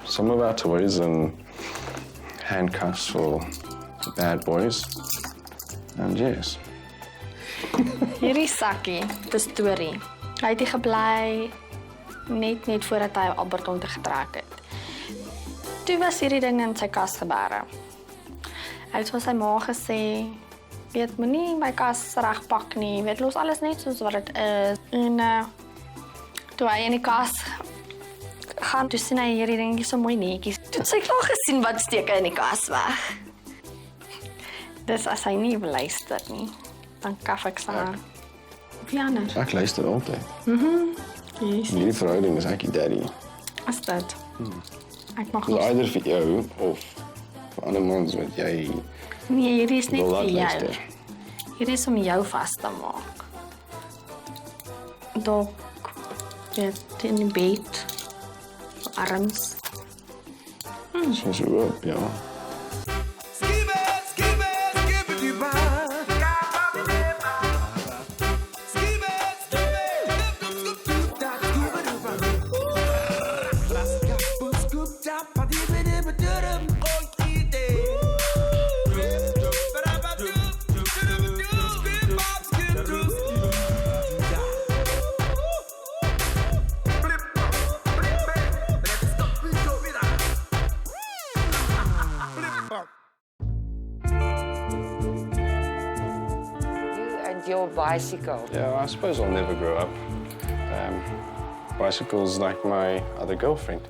some of our toys and handcuffs for the bad boys. And yes. Hierdie sakkie, die storie. Hy het hier gebly net voordat hy Alberton te getrek het. Toe was hierdie ding in sy kas gebare. Hy het vir sy ma gesê, weet moenie my kas regpak nie, weet los alles net soos wat dit is. En toe hy in die kas gaan, toe sien hy hierdie dingetjie so mooi netjies. Toe het sy klaar gesien wat steek hy in die kas weg. Dis as hy nie wil luister nie, dan kaf ek saam. Of jy anders? Ek luister altyd. Yes. Hierdie verhouding is ek die daddy. Is dit? Ek mag Dis nog... either vir jou of vir ander mans wat jy Nee, hierdie is net wil laat vir jou. luister. Hierdie is om jou vas te maak. Dok, weet, in die bed, arms. Soos oop, ja. Your bicycle. Yeah, I suppose I'll never grow up. Bicycle's like my other girlfriend.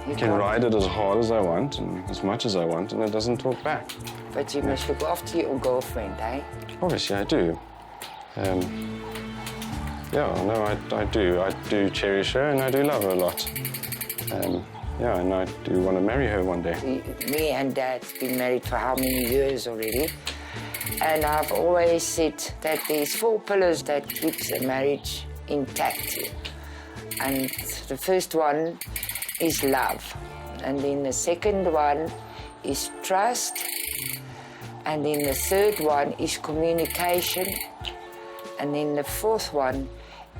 I can ride it as hard as I want and as much as I want, and it doesn't talk back. But you must look after your girlfriend, eh? Obviously, I do. Yeah, no, I do. I do cherish her and I do love her a lot. Yeah, and I do want to marry her one day. Me and Dad's been married for how many years already? And I've always said that there's 4 pillars that keeps a marriage intact. And the first one is love. And then the second one is trust. And then the third one is communication. And then the fourth one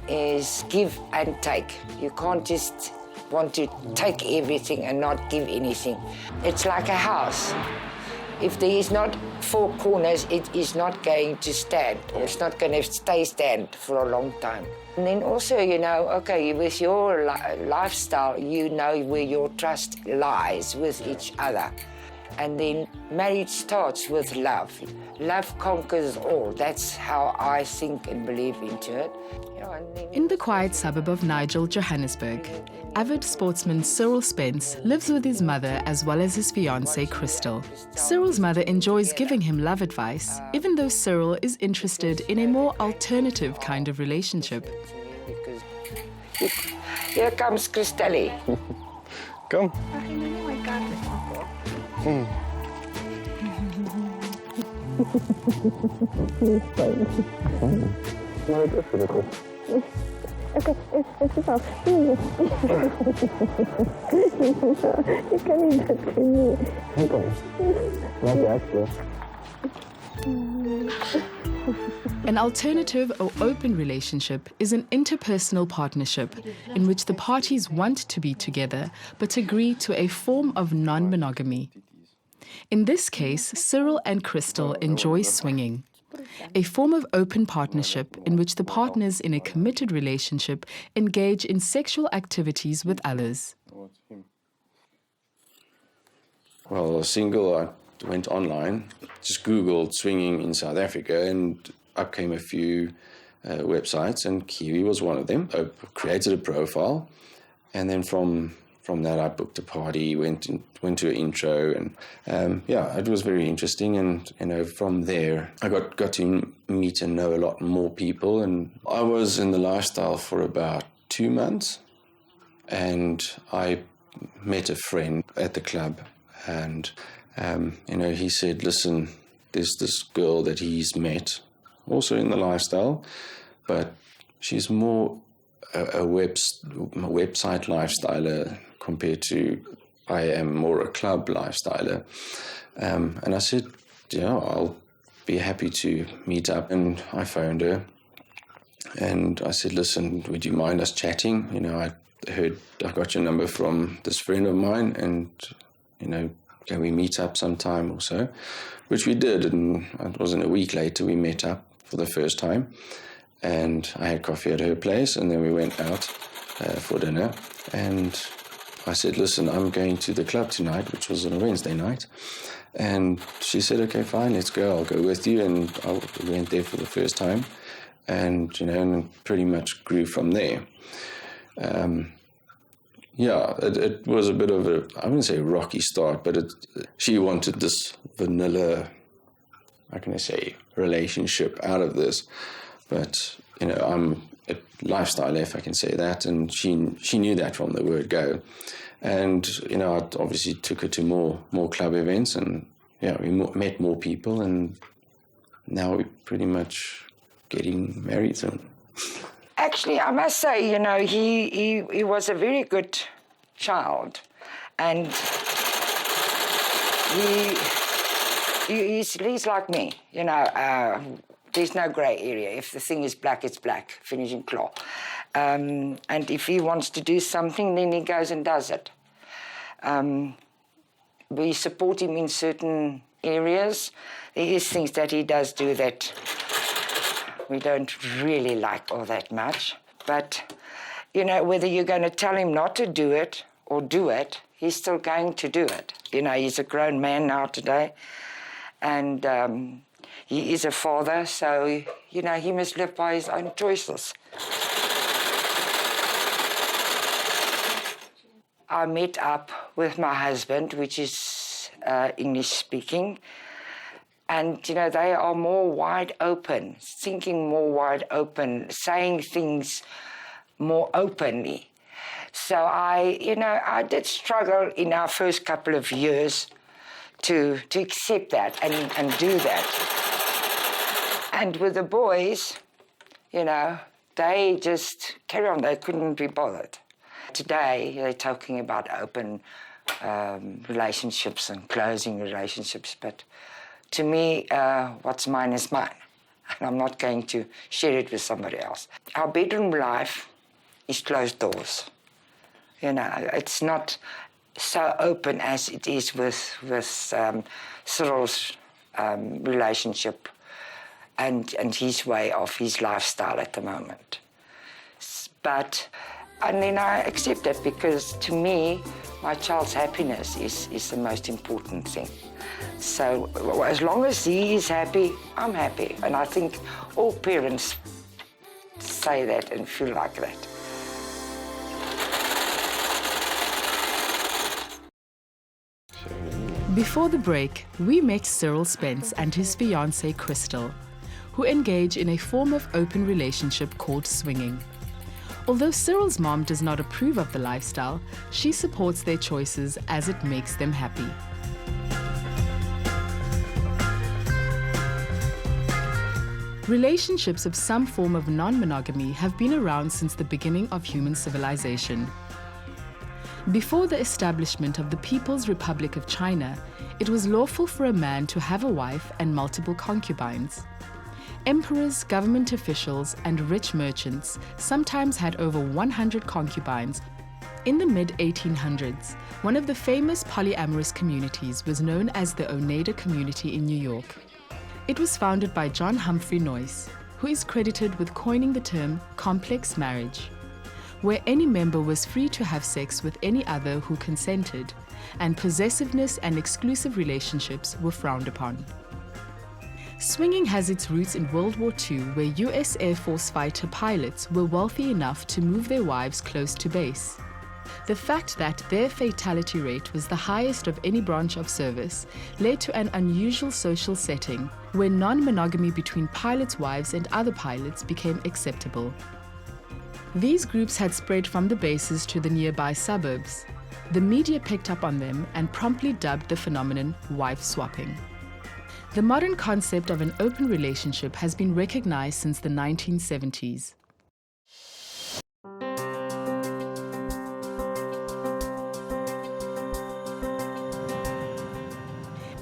is give and take. You can't just want to take everything and not give anything. It's like a house. If there is not 4 corners, it is not going to stand. It's not going to stand for a long time. And then also, you know, okay, with your lifestyle, you know where your trust lies with each other. And then marriage starts with love. Love conquers all. That's how I think and believe into it. In the quiet suburb of Nigel, Johannesburg, avid sportsman Cyril Spencer lives with his mother as well as his fiancée, Crystal. Cyril's mother enjoys giving him love advice, even though Cyril is interested in a more alternative kind of relationship. Here comes Crystal. Come. Okay, it's about you. You can eat that for me. Okay. Not actually. An alternative or open relationship is an interpersonal partnership in which the parties want to be together but agree to a form of non-monogamy. In this case, Cyril and Crystal enjoy swinging, a form of open partnership in which the partners in a committed relationship engage in sexual activities with others. Well, single, I went online, just Googled swinging in South Africa, and up came a few websites, and Kiwi was one of them. I created a profile, and then from that I booked a party, went to an intro, and yeah, it was very interesting. And you know, from there I got to meet and know a lot more people. And I was in the lifestyle for about 2 months, and I met a friend at the club, and you know, he said, listen, there's this girl that he's met, also in the lifestyle, but she's more a website lifestyler compared to I am more a club lifestyler. And I said, yeah, I'll be happy to meet up. And I phoned her and I said, listen, would you mind us chatting? You know, heard I got your number from this friend of mine, and, can we meet up sometime or so? Which we did, and it wasn't a week later we met up for the first time, and I had coffee at her place, and then we went out for dinner, and I said, listen, I'm going to the club tonight, which was on a Wednesday night. And she said, okay, fine, let's go. I'll go with you. And I went there for the first time. And, and pretty much grew from there. It was a bit of I wouldn't say a rocky start, but she wanted this vanilla, how can I say, relationship out of this. But, I'm a lifestyle, if I can say that, and she knew that from the word go. And, I obviously took her to more club events, and, we met more people, and now we're pretty much getting married soon. Actually, I must say, he was a very good child, and he's like me, there's no grey area. If the thing is black, it's black, finishing claw. And if he wants to do something, then he goes and does it. We support him in certain areas. There is things that he does do that we don't really like all that much. But, whether you're going to tell him not to do it or do it, he's still going to do it. He's a grown man now today. And he is a father, so, he must live by his own choices. I met up with my husband, which is English-speaking, and, they are more wide open, thinking more wide open, saying things more openly. So I did struggle in our first couple of years to accept that and do that. And with the boys, they just carry on. They couldn't be bothered. Today, they're talking about open relationships and closing relationships. But to me, what's mine is mine. And I'm not going to share it with somebody else. Our bedroom life is closed doors. It's not so open as it is with Cyril's relationship and his way of his lifestyle at the moment. And then I accept it, because to me, my child's happiness is the most important thing. So as long as he is happy, I'm happy. And I think all parents say that and feel like that. Before the break, we met Cyril Spencer and his fiancée Crystal, who engage in a form of open relationship called swinging. Although Cyril's mom does not approve of the lifestyle, she supports their choices as it makes them happy. Relationships of some form of non-monogamy have been around since the beginning of human civilization. Before the establishment of the People's Republic of China, it was lawful for a man to have a wife and multiple concubines. Emperors, government officials, and rich merchants sometimes had over 100 concubines. In the mid-1800s, one of the famous polyamorous communities was known as the Oneida community in New York. It was founded by John Humphrey Noyce, who is credited with coining the term complex marriage, where any member was free to have sex with any other who consented, and possessiveness and exclusive relationships were frowned upon. Swinging has its roots in World War II, where US Air Force fighter pilots were wealthy enough to move their wives close to base. The fact that their fatality rate was the highest of any branch of service led to an unusual social setting where non-monogamy between pilots' wives and other pilots became acceptable. These groups had spread from the bases to the nearby suburbs. The media picked up on them and promptly dubbed the phenomenon wife swapping. The modern concept of an open relationship has been recognized since the 1970s.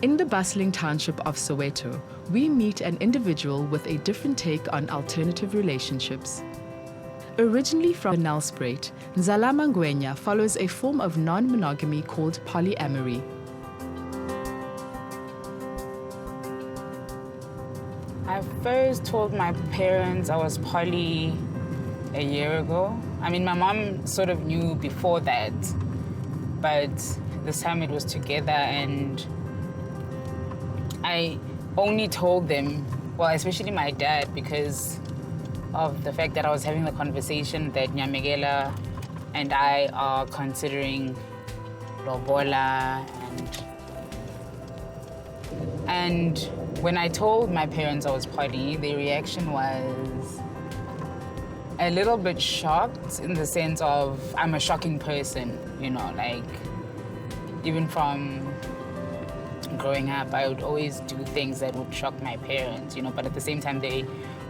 In the bustling township of Soweto, we meet an individual with a different take on alternative relationships. Originally from Nelspruit, Ndzalama Ngwenya follows a form of non-monogamy called polyamory. I first told my parents I was poly a year ago. I mean, my mom sort of knew before that, but this time it was together, and I only told them, well, especially my dad, because of the fact that I was having the conversation that Nyamegela and I are considering lobola, and when I told my parents I was poly, their reaction was a little bit shocked, in the sense of I'm a shocking person, you know, like even from growing up, I would always do things that would shock my parents, you know, but at the same time, they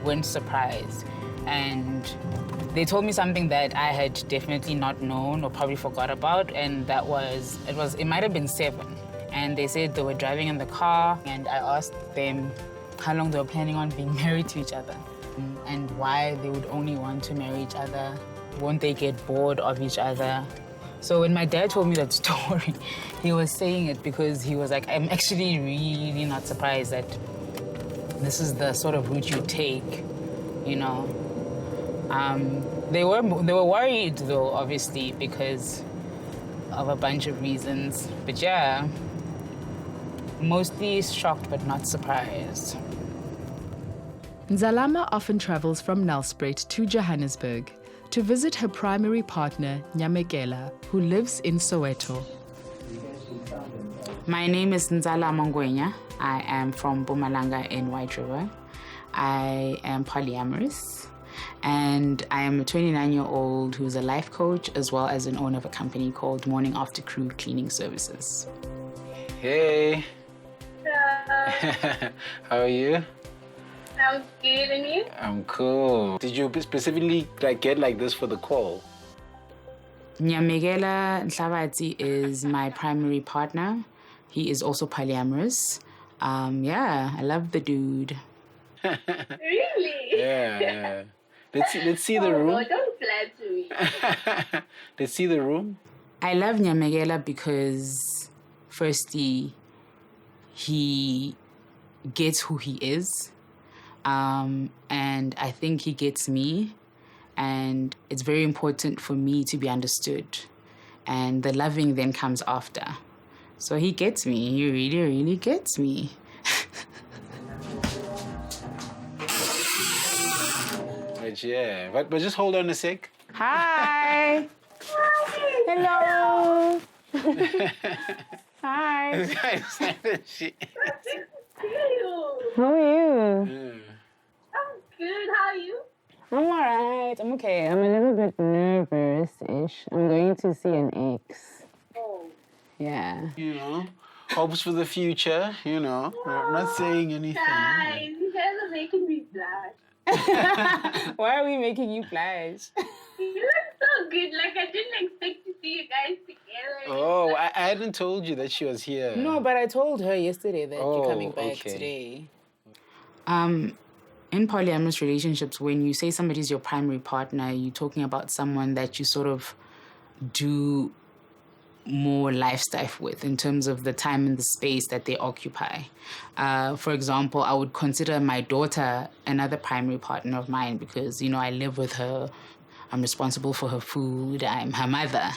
weren't surprised. And they told me something that I had definitely not known or probably forgot about, and that was, it might have been 7. And they said they were driving in the car, and I asked them how long they were planning on being married to each other and why they would only want to marry each other. Won't they get bored of each other? So when my dad told me that story, he was saying it because he was like, I'm actually really not surprised that this is the sort of route you take, you know. They were worried though, obviously, because of a bunch of reasons. But yeah, mostly shocked but not surprised. Ndzalama often travels from Nelspruit to Johannesburg to visit her primary partner, Nyamegela, who lives in Soweto. My name is Ndzalama Ngwenya. I am from Mpumalanga in White River. I am polyamorous, and I am a 29-year-old who's a life coach as well as an owner of a company called Morning After Crew Cleaning Services. Hey. How are you? I'm good, and you? I'm cool. Did you specifically get like this for the call? Nyamegela Nhlabathi is my primary partner. He is also polyamorous. Yeah, I love the dude. Really? Yeah. Let's see the room. No, don't flatter me. Let's see the room. I love Nyamegela because, firstly, he gets who he is. And I think he gets me, and it's very important for me to be understood, and the loving then comes after. So he gets me. He really, really gets me. But yeah, but just hold on a sec. Hi. Hello. Hi. This guy's saying shit. How are you? I'm good, how are you? I'm alright. I'm okay. I'm a little bit nervous-ish. I'm going to see an ex. Oh. Yeah. You know, hopes for the future, you know. I'm not saying anything. Guys, you guys are making me blush. Why are we making you blush? You look so good, like I didn't expect to see you guys together. Oh, I hadn't told you that she was here. No, but I told her yesterday that you're coming back okay. today. In polyamorous relationships, when you say somebody's your primary partner, you're talking about someone that you sort of do more life stuff with in terms of the time and the space that they occupy. For example, I would consider my daughter another primary partner of mine because, you know, I live with her. I'm responsible for her food. I'm her mother.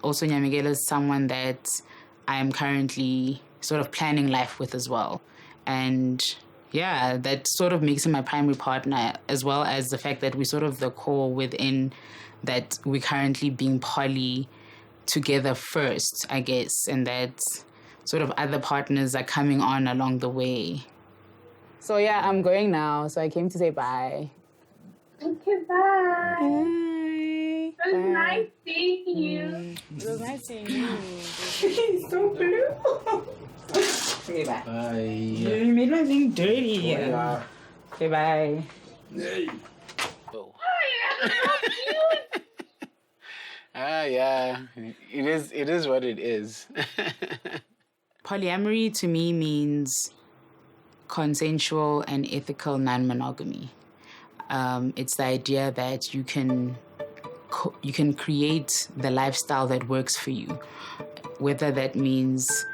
Also, Nyamegela is someone that I'm currently sort of planning life with as well. And yeah, that sort of makes him my primary partner, as well as the fact that we're sort of the core within that we're currently being poly together first, I guess, and that sort of other partners are coming on along the way. So yeah, I'm going now, so I came to say bye. Okay, bye. Bye. It was nice seeing you. It was nice seeing you. He's so blue. Okay, bye. Bye. You made my thing dirty. Yeah. Okay, bye. Oh. You're so cute. Yeah. It is what it is. Polyamory to me means consensual and ethical non-monogamy. It's the idea that you can create the lifestyle that works for you, whether that means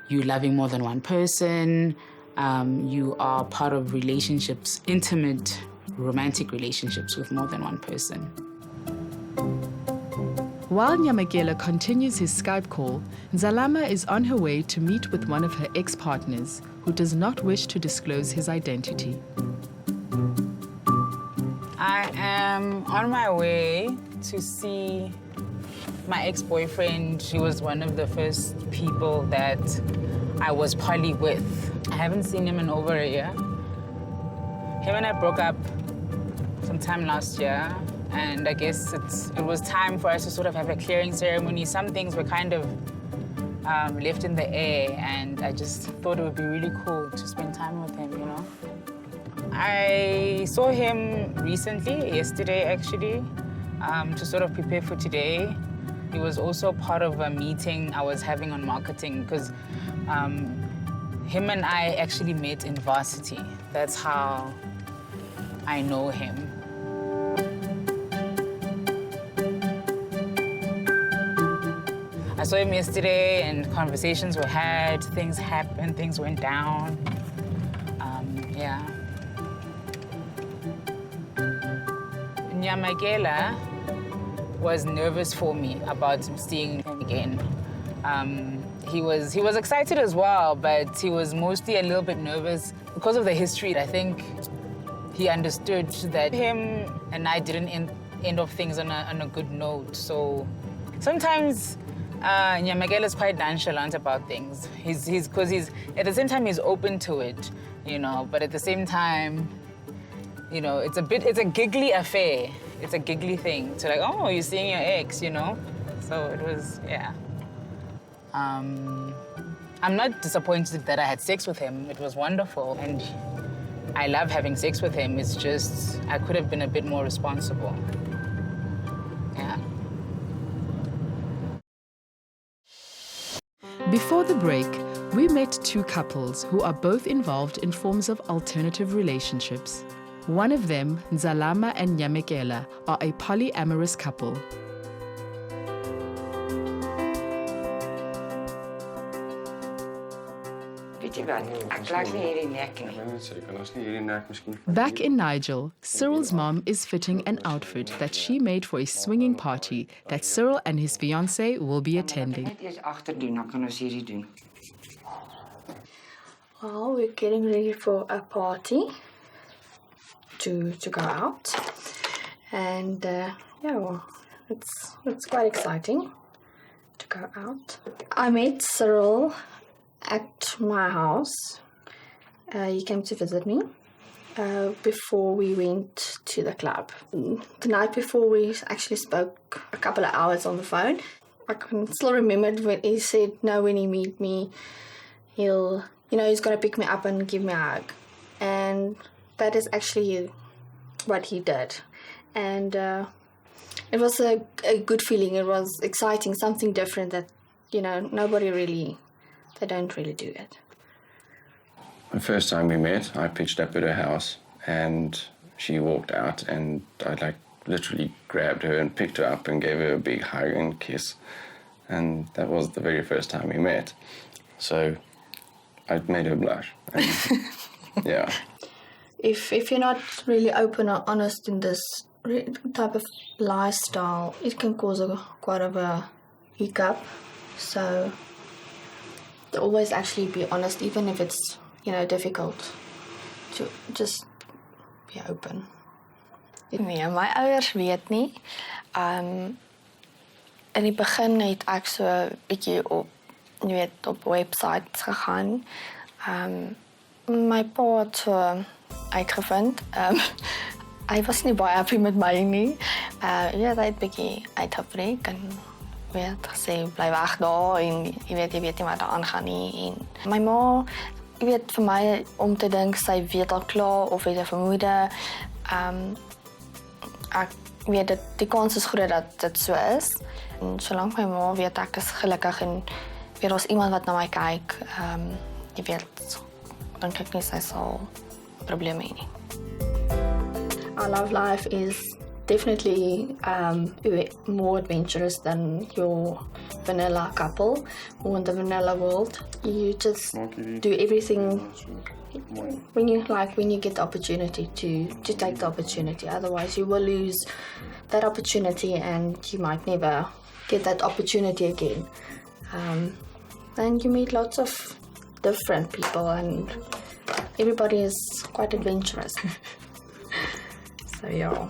you loving more than one person, you are part of relationships, intimate, romantic relationships with more than one person. While Nyamekela continues his Skype call, Ndzalama is on her way to meet with one of her ex-partners who does not wish to disclose his identity. I am on my way to see my ex-boyfriend. He was one of the first people that I was poly with. I haven't seen him in over a year. Him and I broke up sometime last year, and I guess it was time for us to sort of have a clearing ceremony. Some things were kind of left in the air, and I just thought it would be really cool to spend time with him, you know? I saw him recently, yesterday actually, to sort of prepare for today. He was also part of a meeting I was having on marketing, because him and I actually met in varsity. That's how I know him. I saw him yesterday and conversations were had, things happened, things went down. Yeah. Nyamekela was nervous for me about seeing him again. He was excited as well, but he was mostly a little bit nervous because of the history. I think he understood that him and I didn't end off things on a good note. So sometimes Nyamekela is quite nonchalant about things. He's at the same time he's open to it, you know. But at the same time, you know, it's a giggly affair. It's a giggly thing to like, oh, you're seeing your ex, you know. So it was, yeah. I'm not disappointed that I had sex with him. It was wonderful, and I love having sex with him. It's just I could have been a bit more responsible. Yeah. Before the break, we met two couples who are both involved in forms of alternative relationships. One of them, Ndzalama and Nyamekela, are a polyamorous couple. Back in Nigel, Cyril's mom is fitting an outfit that she made for a swinging party that Cyril and his fiancée will be attending. Well, we're getting ready for a party to go out, and yeah, well, it's quite exciting to go out. I met Cyril at my house. He came to visit me before we went to the club. The night before, we actually spoke a couple of hours on the phone. I can still remember when he said, no, when he meet me, he's going to pick me up and give me a hug. And that is actually what he did. And it was a good feeling. It was exciting, something different that, they don't really do it. The first time we met, I pitched up at her house and she walked out, and I literally grabbed her and picked her up and gave her a big hug and kiss. And that was the very first time we met. So I made her blush. And, yeah. If you're not really open or honest in this type of lifestyle, it can cause quite of a hiccup. So to always actually be honest, even if it's difficult, to just be open. Nee, my ouers weet nie. In die begin het ek so 'n bietjie op websites gegaan. My pa het so uitgevind. Hy was nie baie happy met my nie. Hy het 'n bietjie uitgebreek en gesê bly weg daar en jy weet nie wat daar aangaan nie. En my ma, vir my om te dink sy weet al klaar of het 'n vermoede. Ek weet dat die kans is groot dat dit so is. En solank my ma weet ek is gelukkig en weer as iemand wat na my kyk, dan kyk nie sy sal probleme hê nie. our love life is definitely more adventurous than your vanilla couple or in the vanilla world. You just do everything when you get the opportunity to take the opportunity. Otherwise you will lose that opportunity and you might never get that opportunity again. And you meet lots of different people and everybody is quite adventurous. So yeah,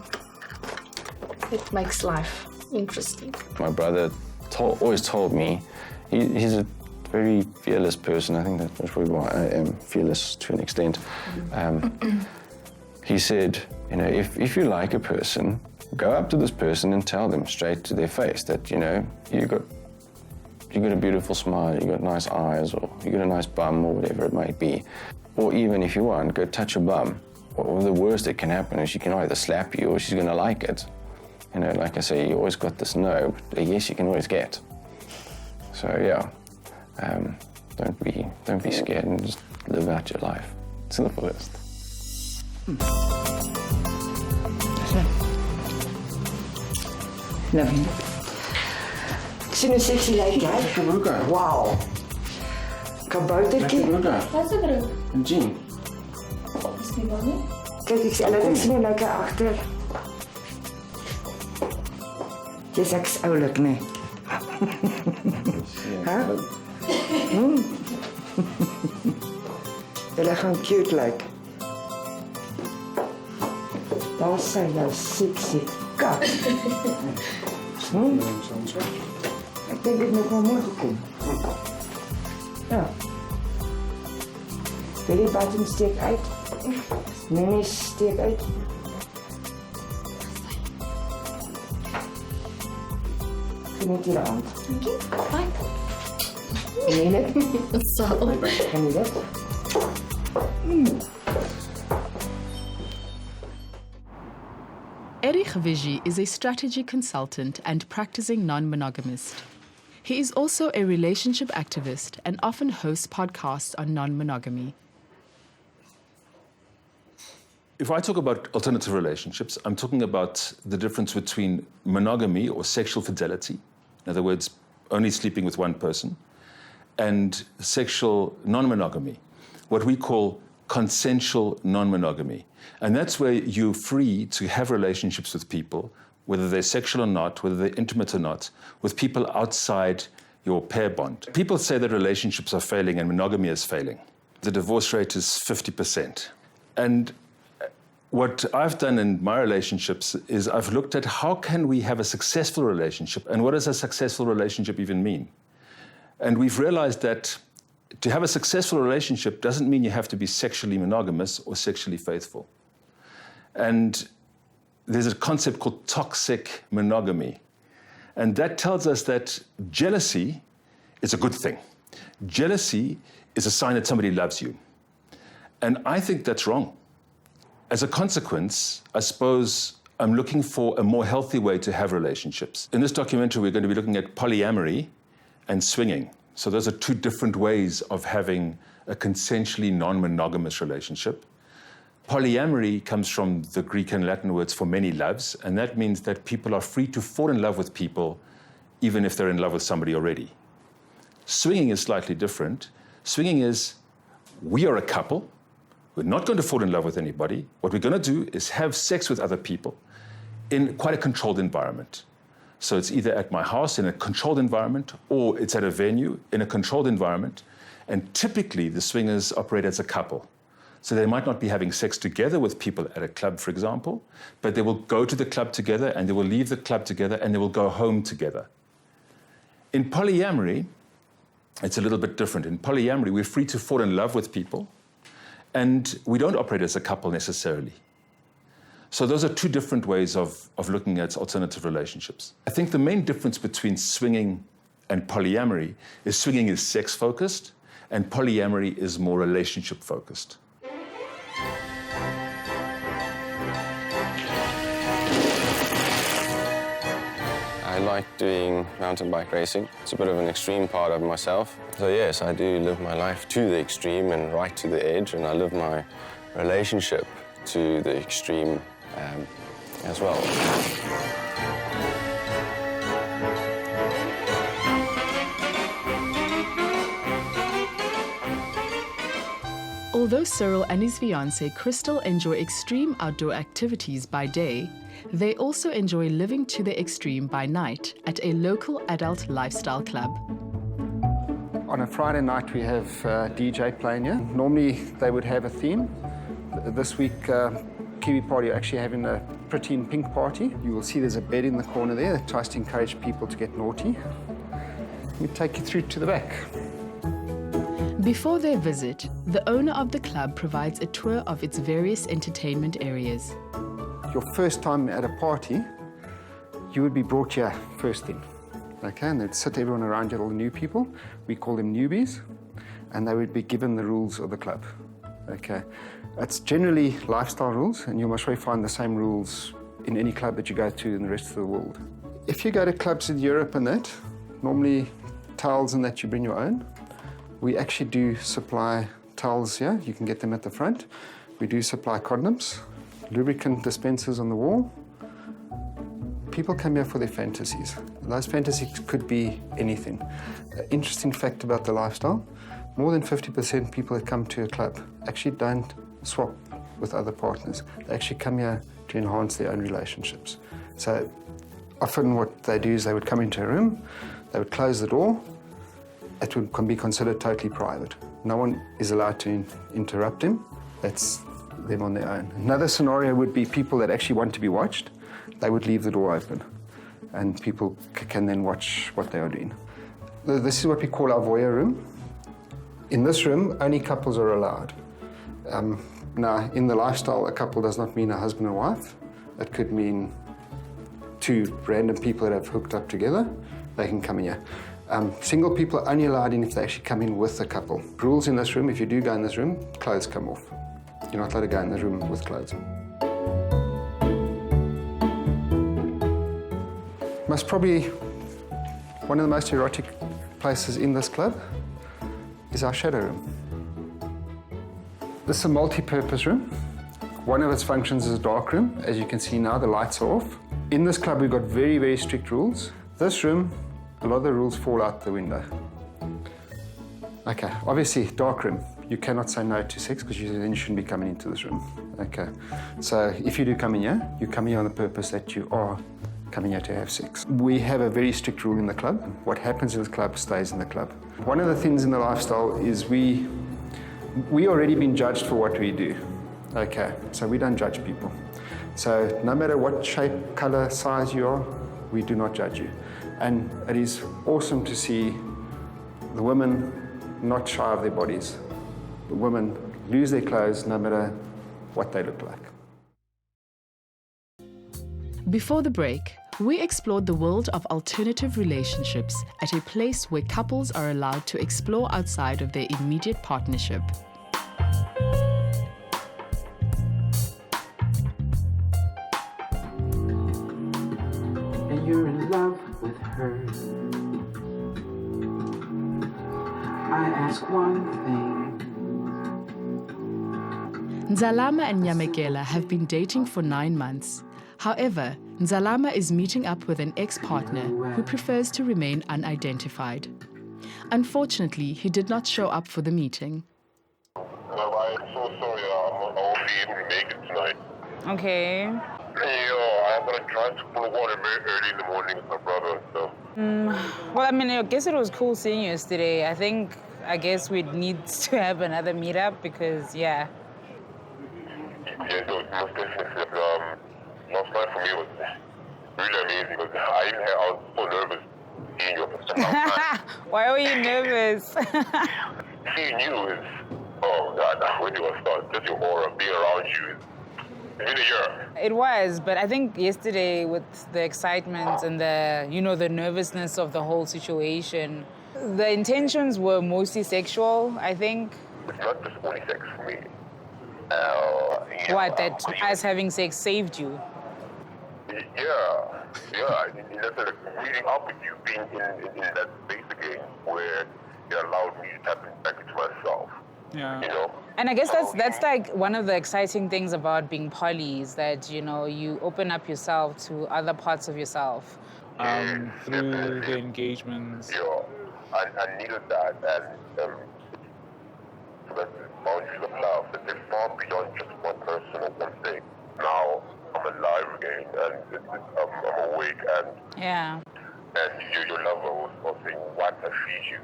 it makes life interesting. My brother always told me, he's a very fearless person. I think that's probably why I am fearless to an extent. He said, you know, if you like a person, go up to this person and tell them straight to their face that, you know, you got a beautiful smile, you got nice eyes, or you got a nice bum, or whatever it might be. Or even if you want, go touch a bum. Or the worst that can happen is she can either slap you or she's going to like it. You know, like I say, you always got this no, but a yes you can always get. So yeah, don't be scared and just live out your life to the fullest. Lovely. Sien hoe sexy lyk jy? Kabruka. Wow. Kaboutertjie. Wat 'n broek? En Jean. Is nie waar nie? Kyk, ek sien hoe lyk hy agter. Dis ek's oulik, nee. Hæ? Hulle gaan cute lyk. Daar sy jou sexy kat. Ek dink dit moet nou mooi gekom. Ja. Belly button steek uit. Mini steek uit. Geniet die hand. Dankie. Fyn. Geniet het? So. Geniet het? Eric Vigi is a strategy consultant and practicing non-monogamist. He is also a relationship activist and often hosts podcasts on non-monogamy. If I talk about alternative relationships, I'm talking about the difference between monogamy or sexual fidelity, in other words, only sleeping with one person, and sexual non-monogamy, what we call consensual non-monogamy. And that's where you're free to have relationships with people, whether they're sexual or not, whether they're intimate or not, with people outside your pair bond. People say that relationships are failing and monogamy is failing. The divorce rate is 50%. And what I've done in my relationships is I've looked at how can we have a successful relationship and what does a successful relationship even mean? And we've realized that to have a successful relationship doesn't mean you have to be sexually monogamous or sexually faithful. And there's a concept called toxic monogamy. And that tells us that jealousy is a good thing. Jealousy is a sign that somebody loves you. And I think that's wrong. As a consequence, I suppose I'm looking for a more healthy way to have relationships. In this documentary, we're going to be looking at polyamory and swinging. So those are two different ways of having a consensually non-monogamous relationship. Polyamory comes from the Greek and Latin words for many loves, and that means that people are free to fall in love with people even if they're in love with somebody already. Swinging is slightly different. Swinging is, we are a couple. We're not going to fall in love with anybody. What we're going to do is have sex with other people in quite a controlled environment. So it's either at my house in a controlled environment or it's at a venue in a controlled environment. And typically the swingers operate as a couple. So they might not be having sex together with people at a club, for example, but they will go to the club together and they will leave the club together and they will go home together. In polyamory, it's a little bit different. In polyamory, we're free to fall in love with people and we don't operate as a couple necessarily. So those are two different ways of looking at alternative relationships. I think the main difference between swinging and polyamory is swinging is sex-focused and polyamory is more relationship-focused. I like doing mountain bike racing. It's a bit of an extreme part of myself. So yes, I do live my life to the extreme and right to the edge, and I live my relationship to the extreme as well. Although Cyril and his fiancée Crystal enjoy extreme outdoor activities by day, they also enjoy living to the extreme by night at a local adult lifestyle club. On a Friday night, we have DJ playing here. Normally, they would have a theme. This week, Kiwi Party are actually having a pretty in pink party. You will see there's a bed in the corner there that tries to encourage people to get naughty. We take you through to the back. Before their visit, the owner of the club provides a tour of its various entertainment areas. Your first time at a party, you would be brought here first thing. Okay, and they'd sit everyone around you, all the new people. We call them newbies, and they would be given the rules of the club. Okay, it's generally lifestyle rules, and you'll most probably find the same rules in any club that you go to in the rest of the world. If you go to clubs in Europe and that, normally towels and that you bring your own. We actually do supply towels here. You can get them at the front. We do supply condoms, lubricant dispensers on the wall. People come here for their fantasies. Those fantasies could be anything. Interesting fact about the lifestyle, more than 50% people that come to a club actually don't swap with other partners. They actually come here to enhance their own relationships. So often what they do is they would come into a room, they would close the door. It can be considered totally private. No one is allowed to interrupt them. That's them on their own. Another scenario would be people that actually want to be watched. They would leave the door open, and people can then watch what they are doing. This is what we call our voyeur room. In this room, only couples are allowed. Now, in the lifestyle, a couple does not mean a husband and wife. It could mean two random people that have hooked up together. They can come in here. Single people are only allowed in if they actually come in with a couple. Rules in this room, if you do go in this room, clothes come off. You're not allowed to go in this room with clothes. Most probably one of the most erotic places in this club is our shadow room. This is a multi-purpose room. One of its functions is a dark room. As you can see now, the lights are off. In this club, we've got very, very strict rules. This room, a lot of the rules fall out the window. Okay, obviously, dark room. You cannot say no to sex because then you shouldn't be coming into this room. Okay, so if you do come in here, you come here on the purpose that you are coming here to have sex. We have a very strict rule in the club. What happens in the club stays in the club. One of the things in the lifestyle is we already been judged for what we do. Okay, so we don't judge people. So no matter what shape, color, size you are, we do not judge you. And it is awesome to see the women not shy of their bodies. The women lose their clothes no matter what they look like. Before the break, we explored the world of alternative relationships at a place where couples are allowed to explore outside of their immediate partnership. And you're in love with her. I ask one thing. Ndzalama and Nyamekela have been dating for 9 months. However, Ndzalama is meeting up with an ex-partner who prefers to remain unidentified. Unfortunately, he did not show up for the meeting. I'm so sorry, I won't be able to make it tonight. Okay. I'm going to try to pull water very early in the morning with my brother and stuff. Well, I mean, I guess it was cool seeing you yesterday. I guess we'd need to have another meetup because, yeah. Yeah, no, most definitely. Last night for me was really amazing because I was so nervous seeing you for some time. Why were you nervous? Seeing you is, oh God, where do I start? Just your aura, being around you is really It was, but I think yesterday with the excitement and the nervousness of the whole situation, the intentions were mostly sexual, I think. It's not just only sex for me. What, that us having sex saved you? Yeah. That's like meeting up with you, being in that space again where it allowed me to tap back into myself. Yeah. You know? And I guess that's like one of the exciting things about being poly is that, you know, you open up yourself to other parts of yourself. Through the engagements. Yeah, I needed that, and so that the boundaries of love, that they're far beyond just one person or one thing. Now I'm alive again, and I'm awake, and yeah. And your lover was saying, "What I feed you,"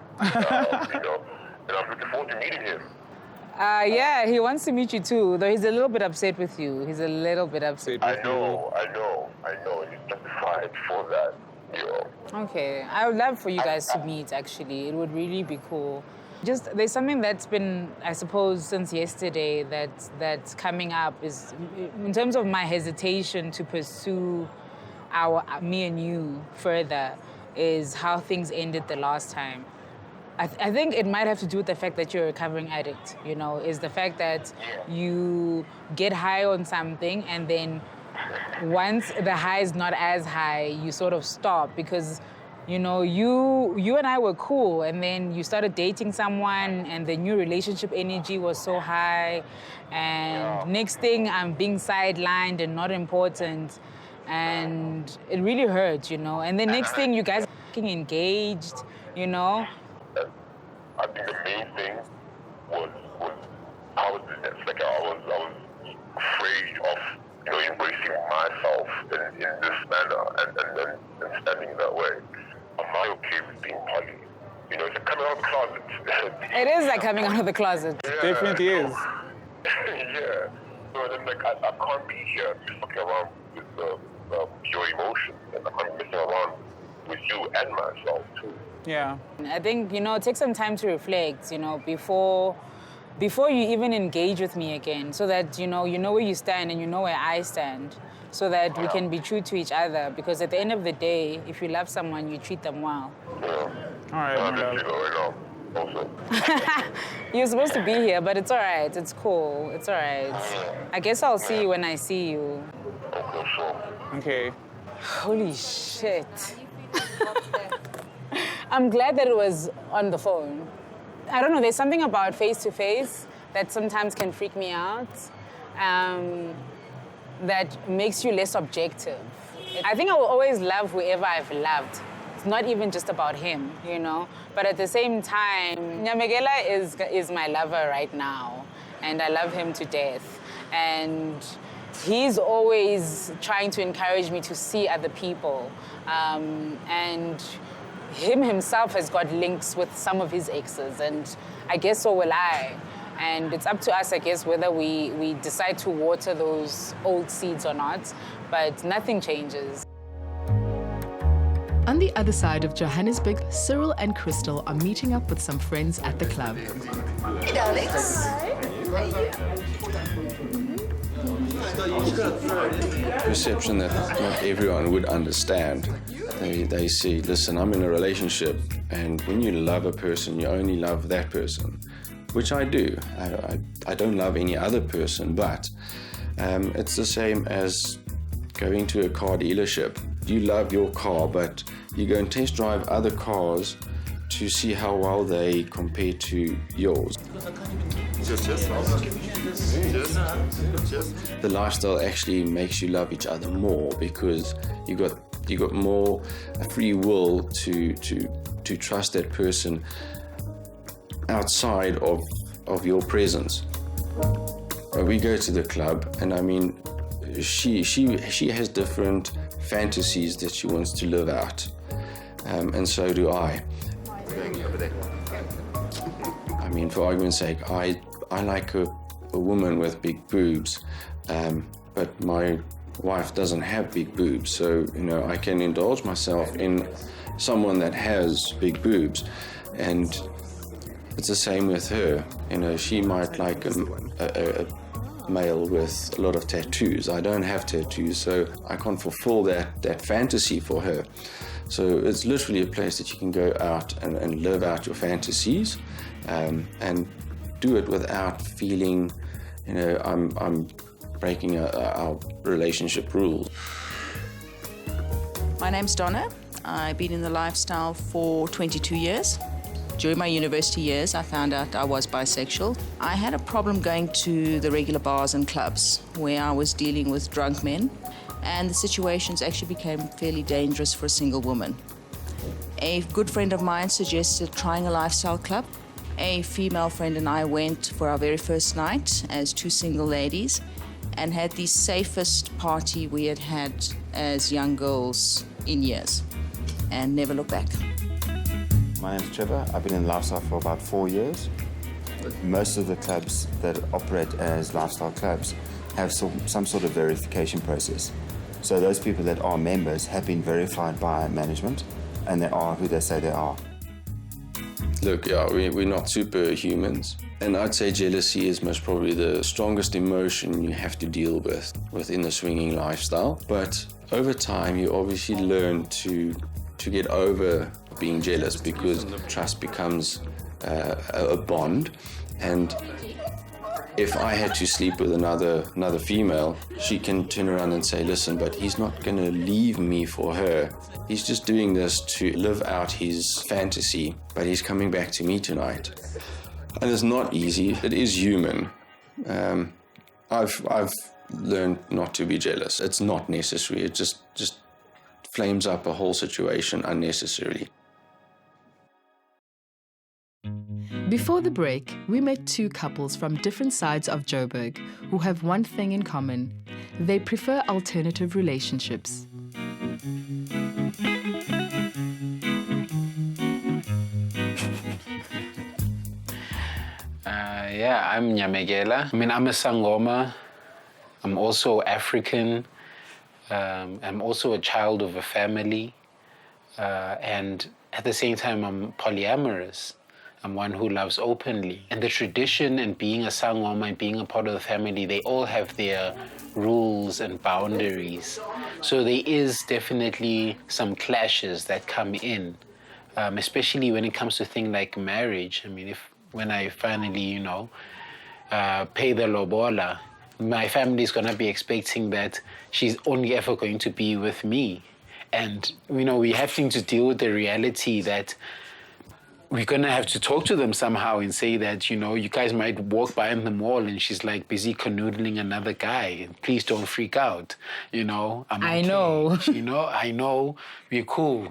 you know. And I'm looking forward to meeting him. Yeah, he wants to meet you too, though he's a little bit upset with you. He's a little bit upset with you. I know, and he's justified for that, you know. Okay, I would love for you guys to meet, actually. It would really be cool. Just, there's something that's been, I suppose, since yesterday that's coming up is, in terms of my hesitation to pursue me and you further, is how things ended the last time. I think it might have to do with the fact that you're a recovering addict, you know, is the fact that you get high on something and then once the high is not as high, you sort of stop because, you know, you and I were cool and then you started dating someone and the new relationship energy was so high and next thing I'm being sidelined and not important and it really hurt, you know, and the next thing you guys are getting engaged, you know. I think the main thing was powerlessness. Like I was afraid of, you know, embracing myself in this manner and standing that way. I'm not okay with being poly. You know, it's like coming out of the closet. It is like coming out of the closet. Yeah. Definitely is. Yeah. So then, like, I can't be here just fucking around with your emotions, and I'm messing around with you and myself too. Yeah. I think, you know, take some time to reflect, you know, before you even engage with me again, so that, you know where you stand and you know where I stand, so that we can be true to each other. Because at the end of the day, if you love someone, you treat them well. Yeah. All right, my love. Also. You're supposed to be here, but it's all right. It's cool. It's all right. I guess I'll see you when I see you. Okay, sure. Okay. Holy shit. I'm glad that it was on the phone. I don't know, there's something about face-to-face that sometimes can freak me out, that makes you less objective. I think I will always love whoever I've loved. It's not even just about him, you know? But at the same time, Nyamegela is my lover right now, and I love him to death. And he's always trying to encourage me to see other people. And him himself has got links with some of his exes, and I guess so will I. And it's up to us, I guess, whether we decide to water those old seeds or not, but nothing changes. On the other side of Johannesburg, Cyril and Crystal are meeting up with some friends at the club. Hey, darlings. Perception that not everyone would understand. They see, listen, I'm in a relationship, and when you love a person, you only love that person, which I do. I don't love any other person, but it's the same as going to a car dealership. You love your car, but you go and test drive other cars to see how well they compare to yours. The lifestyle actually makes you love each other more because you got more free will to trust that person outside of your presence. We go to the club, and I mean, she has different fantasies that she wants to live out, and so do I. I mean, for argument's sake, I like a woman with big boobs, but my wife doesn't have big boobs, so I can indulge myself in someone that has big boobs, and it's the same with her. She might like a male with a lot of tattoos. I don't have tattoos, so I can't fulfill that fantasy for her. So it's literally a place that you can go out and live out your fantasies, and do it without feeling, I'm breaking our relationship rules. My name's Donna. I've been in the lifestyle for 22 years. During my university years, I found out I was bisexual. I had a problem going to the regular bars and clubs where I was dealing with drunk men, and the situations actually became fairly dangerous for a single woman. A good friend of mine suggested trying a lifestyle club. A female friend and I went for our very first night as two single ladies and had the safest party we had had as young girls in years, and never looked back. My name's Trevor. I've been in lifestyle for about 4 years. Most of the clubs that operate as lifestyle clubs have some sort of verification process. So those people that are members have been verified by management, and they are who they say they are. Look, yeah, we're not superhumans. And I'd say jealousy is most probably the strongest emotion you have to deal with within the swinging lifestyle. But over time, you obviously learn to get over being jealous, because trust becomes a bond. And if I had to sleep with another female, she can turn around and say, listen, but he's not going to leave me for her. He's just doing this to live out his fantasy, but he's coming back to me tonight. And it's not easy. It is human. I've learned not to be jealous. It's not necessary. It just flames up a whole situation unnecessarily. Before the break, we met two couples from different sides of Joburg who have one thing in common. They prefer alternative relationships. Yeah, I'm Nyamegela. I mean, I'm a Sangoma. I'm also African. I'm also a child of a family. And at the same time, I'm polyamorous. I'm one who loves openly. And the tradition and being a Sangoma and being a part of the family, they all have their rules and boundaries. So there is definitely some clashes that come in, especially when it comes to things like marriage. I mean, when I finally, pay the lobola, my family is going to be expecting that she's only ever going to be with me. And, we're having to deal with the reality that we're going to have to talk to them somehow and say that, you guys might walk by in the mall and she's like busy canoodling another guy. Please don't freak out. I'm okay. I know. I know. We're cool,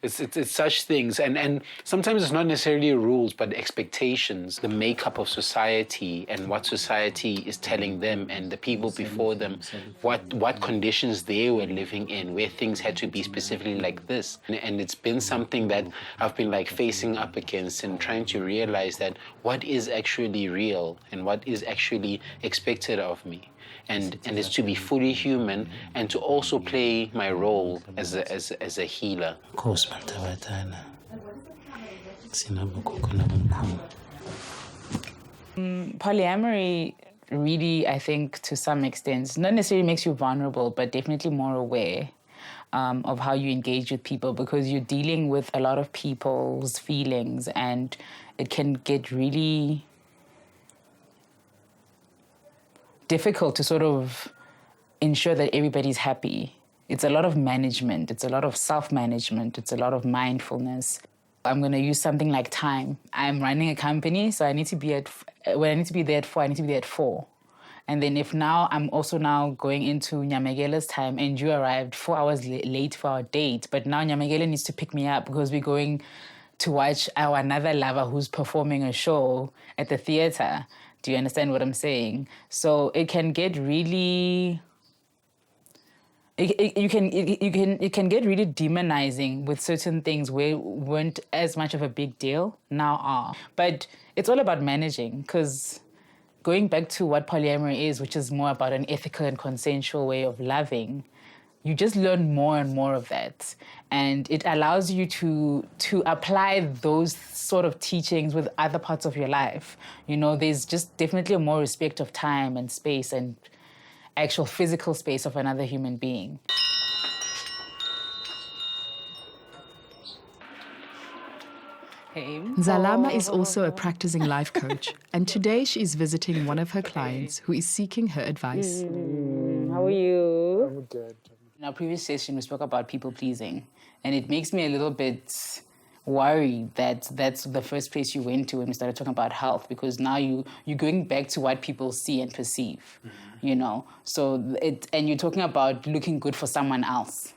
It's such things. And sometimes it's not necessarily rules, but expectations, the makeup of society and what society is telling them and the people before them, what conditions they were living in, where things had to be specifically like this. And it's been something that I've been facing up against and trying to realize that what is actually real and what is actually expected of me. And it's to be fully human and to also play my role as a healer. Polyamory really, I think, to some extent, not necessarily makes you vulnerable, but definitely more aware of how you engage with people, because you're dealing with a lot of people's feelings, and it can get really difficult to sort of ensure that everybody's happy. It's a lot of management. It's a lot of self-management. It's a lot of mindfulness. I'm going to use something like time. I'm running a company, so I need to be when I need to be there at 4, I need to be there at 4. And then if now I'm also now going into Nyamegela's time and you arrived 4 hours late for our date, but now Nyamegela needs to pick me up because we're going to watch our another lover who's performing a show at the theater. Do you understand what I'm saying? So it can get really... It can get really demonizing with certain things where weren't as much of a big deal, now are. But it's all about managing, because going back to what polyamory is, which is more about an ethical and consensual way of loving, you just learn more and more of that. And it allows you to apply those sort of teachings with other parts of your life. There's just definitely a more respect of time and space and actual physical space of another human being. Ndzalama is also a practicing life coach, and today she is visiting one of her clients who is seeking her advice. How are you? I'm good. In our previous session, we spoke about people pleasing, and it makes me a little bit worried that that's the first place you went to when we started talking about health, because now you're going back to what people see and perceive, you know. So and you're talking about looking good for someone else.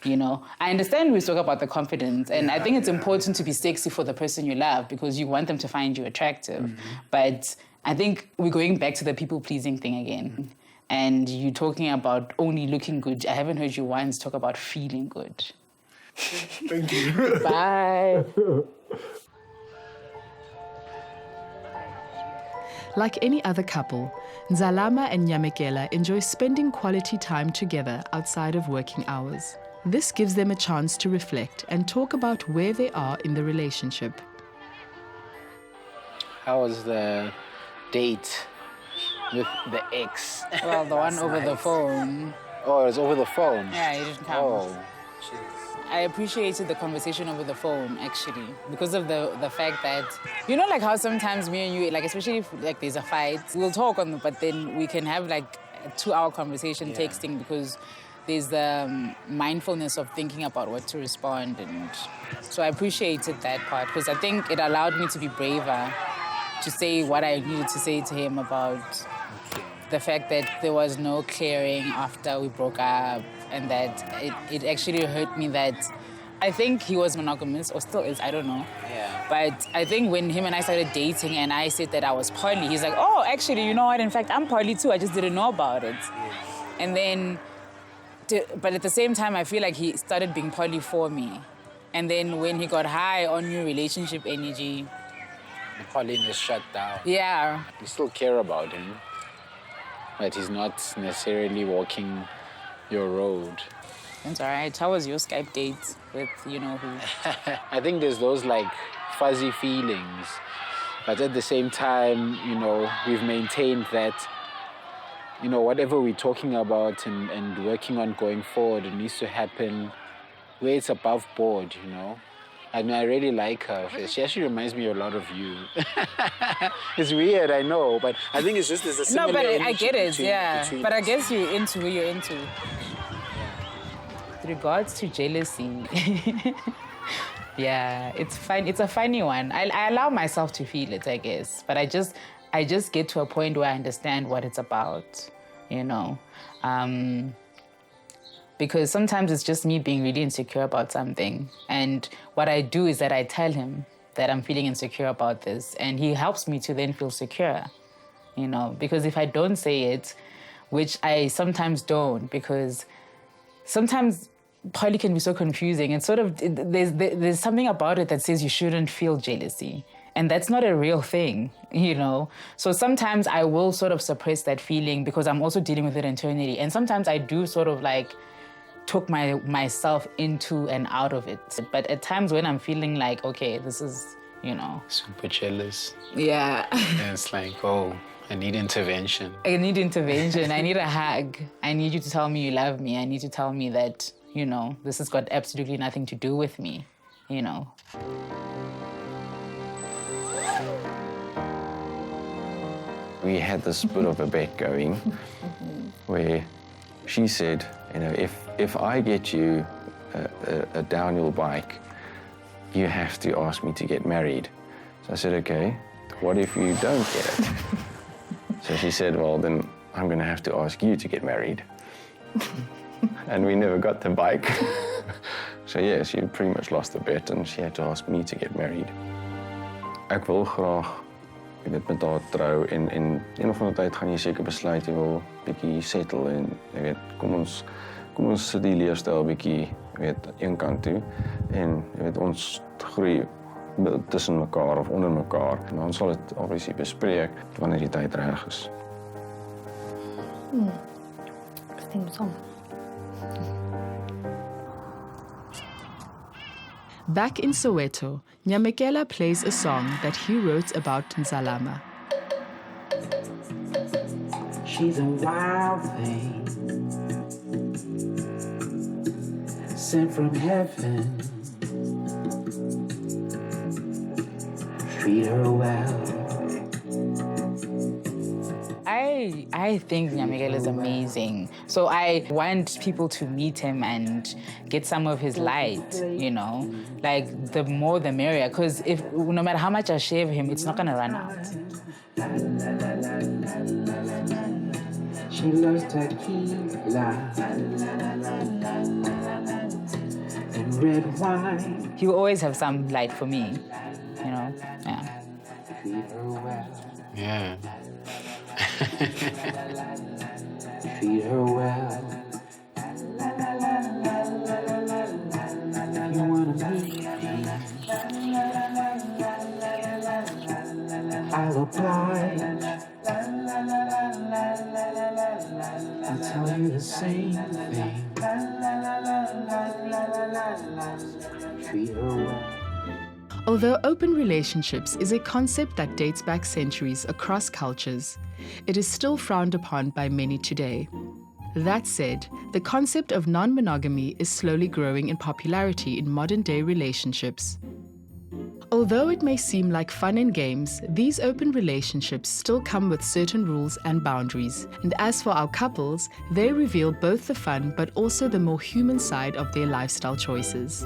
You know, I understand we talk about the confidence, and I think it's important to be sexy for the person you love because you want them to find you attractive. But I think we're going back to the people-pleasing thing again. And you're talking about only looking good. I haven't heard you once talk about feeling good. Thank you. Bye. Like any other couple, Ndzalama and Nyamekela enjoy spending quality time together outside of working hours. This gives them a chance to reflect and talk about where they are in the relationship. How was the date with the ex? Well, the one over the phone. Oh, it was over the phone? Yeah, he didn't come. Oh. I appreciated the conversation over the phone, actually, because of the fact that, you know, like how sometimes me and you, like especially if like there's a fight, we'll talk on, but then we can have like a 2-hour conversation texting because there's the mindfulness of thinking about what to respond. And so I appreciated that part because I think it allowed me to be braver to say what I needed to say to him about the fact that there was no clearing after we broke up, and that it actually hurt me that I think he was monogamous, or still is, I don't know. Yeah. But I think when him and I started dating and I said that I was poly, he's like, oh, actually, you know what? In fact, I'm poly too. I just didn't know about it. And then, but at the same time, I feel like he started being poly for me. And then when he got high on new relationship energy, the polyness shut down. Yeah. You still care about him, but he's not necessarily walking your road. That's all right. How was your Skype date with you know who? I think there's those like fuzzy feelings, but at the same time, you know, we've maintained that, you know, whatever we're talking about and working on going forward, it needs to happen where it's above board, you know. I mean, I really like her. She actually reminds me a lot of you. It's weird, I know, but I think it's just there's a similar No, but I energy get it, between, yeah. between But I us. guess you're into who you're into. With regards to jealousy, yeah, it's fine. It's a funny one. I allow myself to feel it, I guess, but I just get to a point where I understand what it's about, you know. Because sometimes it's just me being really insecure about something. And what I do is that I tell him that I'm feeling insecure about this, and he helps me to then feel secure, you know. Because if I don't say it, which I sometimes don't, because sometimes poly can be so confusing, and sort of there's something about it that says you shouldn't feel jealousy. And that's not a real thing, you know? So sometimes I will sort of suppress that feeling because I'm also dealing with it internally. And sometimes I do sort of like took myself into and out of it. But at times when I'm feeling like, okay, this is, you know. Super jealous. Yeah. And it's like, oh, I need intervention. I need intervention. I need a hug. I need you to tell me you love me. I need to tell me that, you know, this has got absolutely nothing to do with me, you know. We had this bit of a bet going where she said, you know, if I get you a downhill bike, you have to ask me to get married. So I said, okay, what if you don't get it? So she said, well, then I'm going to have to ask you to get married. And we never got the bike. So yeah, she pretty much lost the bet and she had to ask me to get married. Ek wil graag met haar trou en een of ander tyd gaan jy seker besluit jy wil bietjie settle en jy weet kom ons sit die leefstyl bietjie weet een kant toe en jy weet ons groei tussen mekaar of onder mekaar en ons sal dit obviously bespreek wanneer die tyd reg is. Stem saam. Back in Soweto, Nyamekela plays a song that he wrote about Ndzalama. She's a wild thing, sent from heaven. Treat her well. I think Nyamekela is amazing. So So I want people to meet him and get some of his light, you know? Like, the more the merrier, because no matter how much I shave him, it's not gonna run out. She loves tequila and red wine. He will always have some light for me, you know? Yeah. Treat her well. Yeah. Treat her well. If you wanna meet me, I'll oblige. I'll tell you the same thing. Treat her well. Although open relationships is a concept that dates back centuries across cultures, it is still frowned upon by many today. That said, the concept of non-monogamy is slowly growing in popularity in modern-day relationships. Although it may seem like fun and games, these open relationships still come with certain rules and boundaries. And as for our couples, they reveal both the fun but also the more human side of their lifestyle choices.